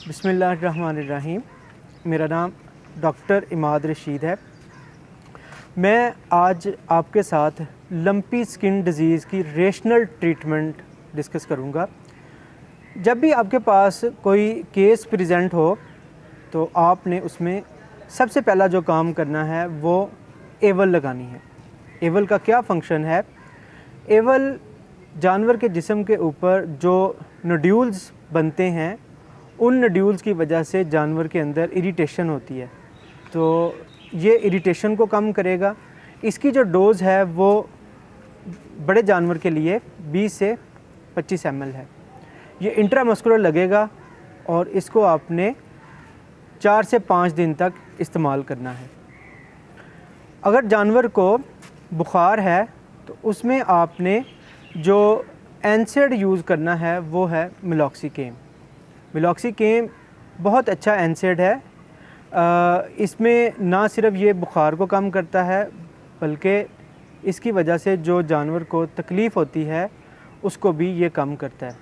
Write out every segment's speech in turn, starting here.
बिस्मिल्लाहिर्रहमानिर्रहीम। मेरा नाम डॉक्टर इमाद रशीद है। मैं आज आपके साथ लंपी स्किन डिज़ीज़ की रेशनल ट्रीटमेंट डिस्कस करूंगा। जब भी आपके पास कोई केस प्रेजेंट हो तो आपने उसमें सबसे पहला जो काम करना है वो एवल लगानी है। एवल का क्या फंक्शन है? एवल जानवर के जिस्म के ऊपर जो नोड्यूल्स बनते हैं, उन नोड्यूल्स की वजह से जानवर के अंदर इरिटेशन होती है, तो ये इरिटेशन को कम करेगा। इसकी जो डोज़ है वो बड़े जानवर के लिए 20 से 25 ml है। ये इंट्रामस्कुलर लगेगा और इसको आपने 4 से 5 दिन तक इस्तेमाल करना है। अगर जानवर को बुखार है तो उसमें आपने जो एनसेड यूज़ करना है वो है मिलॉक्सिकेम। मिलॉक्सिकेम बहुत अच्छा एनसेड है। इसमें ना सिर्फ ये बुखार को कम करता है बल्कि इसकी वजह से जो जानवर को तकलीफ़ होती है उसको भी ये कम करता है।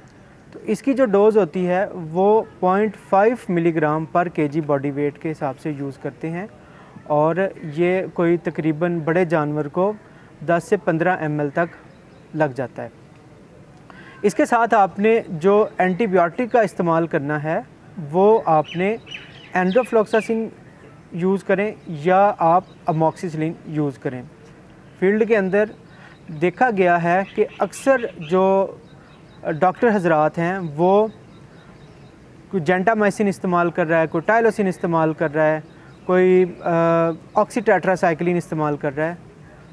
तो इसकी जो डोज़ होती है वो 0.5 मिलीग्राम पर केजी बॉडी वेट के हिसाब से यूज़ करते हैं और ये कोई तकरीबन बड़े जानवर को 10 से 15 ml तक लग जाता है। इसके साथ आपने जो एंटीबायोटिक का इस्तेमाल करना है वो आपने एंड्रोफ्लोक्सासिन यूज़ करें या आप अमोक्सिसिलिन यूज़ करें। फील्ड के अंदर देखा गया है कि अक्सर जो डॉक्टर हजरात हैं वो कोई जेंटामाइसिन इस्तेमाल कर रहा है, कोई टाइलोसिन इस्तेमाल कर रहा है, कोई ऑक्सीटेट्रासाइक्लिन इस्तेमाल कर रहा है।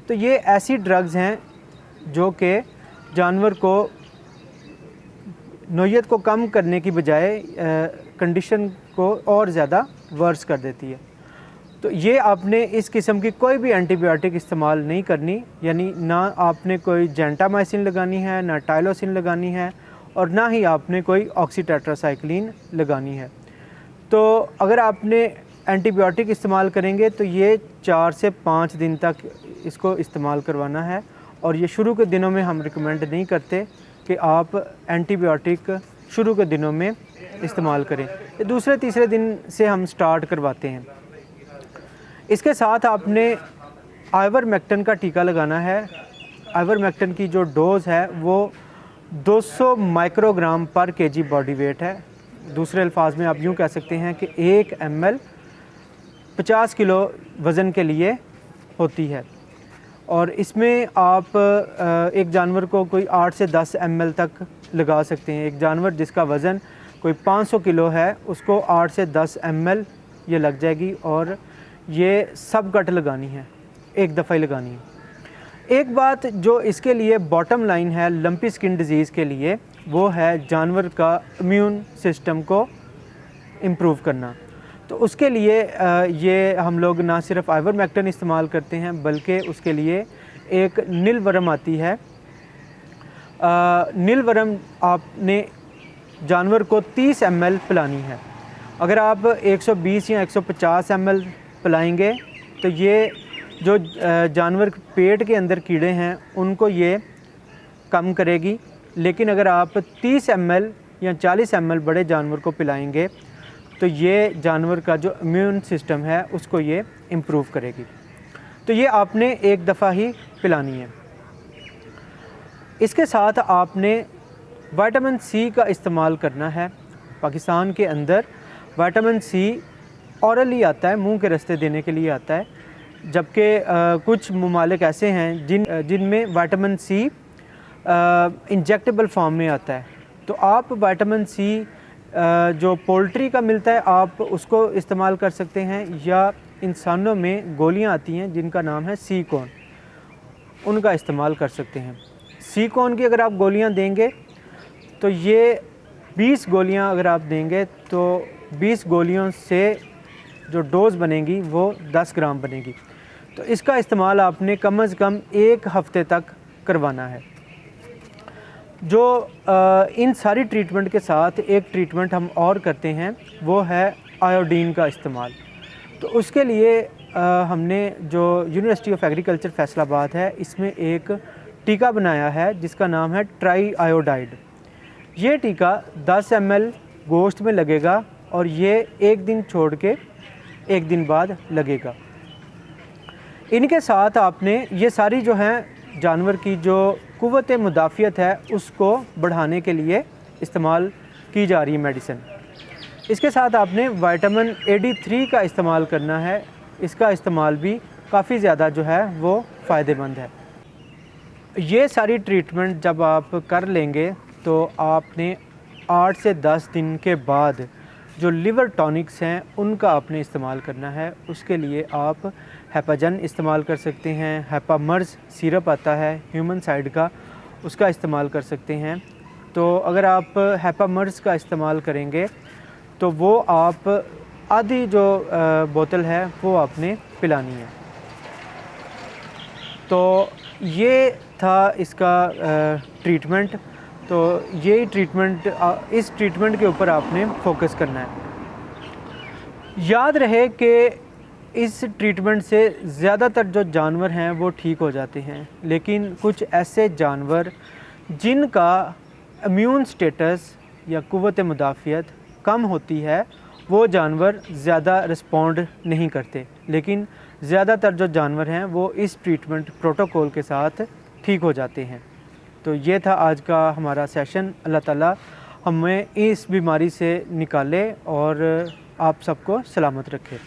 तो ये ऐसी ड्रग्स हैं जो कि जानवर को नोयत को कम करने की बजाय कंडीशन को और ज़्यादा वर्स कर देती है। तो ये आपने इस किस्म की कोई भी एंटीबायोटिक इस्तेमाल नहीं करनी, यानी ना आपने कोई जेंटामाइसिन लगानी है, ना टाइलोसिन लगानी है और ना ही आपने कोई ऑक्सीटेट्रासाइक्लिन लगानी है। तो अगर आपने एंटीबायोटिक इस्तेमाल करेंगे तो ये 4 से 5 दिन तक इसको इस्तेमाल करवाना है और ये शुरू के दिनों में हम रिकमेंड नहीं करते कि आप एंटीबायोटिक शुरू के दिनों में इस्तेमाल करें। ये दूसरे तीसरे दिन से हम स्टार्ट करवाते हैं। इसके साथ आपने आइवरमेक्टिन का टीका लगाना है। आइवरमेक्टिन की जो डोज़ है वो 200 माइक्रोग्राम पर केजी बॉडी वेट है। दूसरे अल्फाज में आप यूँ कह सकते हैं कि 1 ml 50 किलो वज़न के लिए होती है और इसमें आप एक जानवर को कोई 8 से 10 ml तक लगा सकते हैं। एक जानवर जिसका वज़न कोई 500 किलो है उसको 8 से 10 ml ये लग जाएगी और ये सब गट लगानी है, एक दफ़ा ही लगानी है। एक बात जो इसके लिए बॉटम लाइन है लंपी स्किन डिज़ीज़ के लिए, वो है जानवर का इम्यून सिस्टम को इम्प्रूव करना। तो उसके लिए ये हम लोग ना सिर्फ आइवरमेक्टिन इस्तेमाल करते हैं बल्कि उसके लिए एक नीलवर्म आती है। नीलवर्म आपने जानवर को 30 ml पिलानी है। अगर आप 120 या 150 ml पिलाएंगे तो ये जो जानवर पेट के अंदर कीड़े हैं उनको ये कम करेगी, लेकिन अगर आप 30 ml या 40 ml बड़े जानवर को पिलाएंगे तो ये जानवर का जो इम्यून सिस्टम है उसको ये इम्प्रूव करेगी। तो ये आपने एक दफ़ा ही पिलानी है। इसके साथ आपने विटामिन सी का इस्तेमाल करना है। पाकिस्तान के अंदर विटामिन सी औरली आता है, मुंह के रास्ते देने के लिए आता है, जबकि कुछ ममालिक ऐसे हैं जिनमें विटामिन सी इंजेक्टेबल फॉर्म में आता है। तो आप विटामिन सी जो पोल्ट्री का मिलता है आप उसको इस्तेमाल कर सकते हैं, या इंसानों में गोलियां आती हैं जिनका नाम है सीकॉन, उनका इस्तेमाल कर सकते हैं। सीकॉन की अगर आप गोलियां देंगे तो ये 20 गोलियां अगर आप देंगे तो 20 गोलियों से जो डोज़ बनेगी वो 10 ग्राम बनेगी। तो इसका इस्तेमाल आपने कम से कम 1 हफ़्ते तक करवाना है। जो इन सारी ट्रीटमेंट के साथ एक ट्रीटमेंट हम और करते हैं वो है आयोडीन का इस्तेमाल। तो उसके लिए हमने जो यूनिवर्सिटी ऑफ एग्रीकल्चर फैसलाबाद है इसमें एक टीका बनाया है जिसका नाम है ट्राई आयोडाइड। ये टीका 10 ml गोश्त में लगेगा और ये एक दिन छोड़ के एक दिन बाद लगेगा। इनके साथ आपने ये सारी जो है जानवर की जो कुव्वत मुदाफ़ियत है उसको बढ़ाने के लिए इस्तेमाल की जा रही है मेडिसिन। इसके साथ आपने विटामिन AD3 का इस्तेमाल करना है। इसका इस्तेमाल भी काफ़ी ज़्यादा जो है वो फ़ायदेमंद है। ये सारी ट्रीटमेंट जब आप कर लेंगे तो आपने 8 से 10 दिन के बाद जो लिवर टॉनिक्स हैं उनका आपने इस्तेमाल करना है। उसके लिए आप हेपाजन इस्तेमाल कर सकते हैं, हेपामर्ज सिरप आता है ह्यूमन साइड का, उसका इस्तेमाल कर सकते हैं। तो अगर आप हेपामर्ज का इस्तेमाल करेंगे तो वो आप आधी जो बोतल है वो आपने पिलानी है। तो ये था इसका ट्रीटमेंट। तो ये ट्रीटमेंट इस ट्रीटमेंट के ऊपर आपने फोकस करना है। याद रहे कि इस ट्रीटमेंट से ज़्यादातर जो जानवर हैं वो ठीक हो जाते हैं, लेकिन कुछ ऐसे जानवर जिनका इम्यून स्टेटस या कुव्वत मुदाफ़ियत कम होती है वो जानवर ज़्यादा रिस्पॉन्ड नहीं करते, लेकिन ज़्यादातर जो जानवर हैं वो इस ट्रीटमेंट प्रोटोकॉल के साथ ठीक हो जाते हैं। तो ये था आज का हमारा सेशन। अल्लाह ताला हमें इस बीमारी से निकाले और आप सबको सलामत रखे।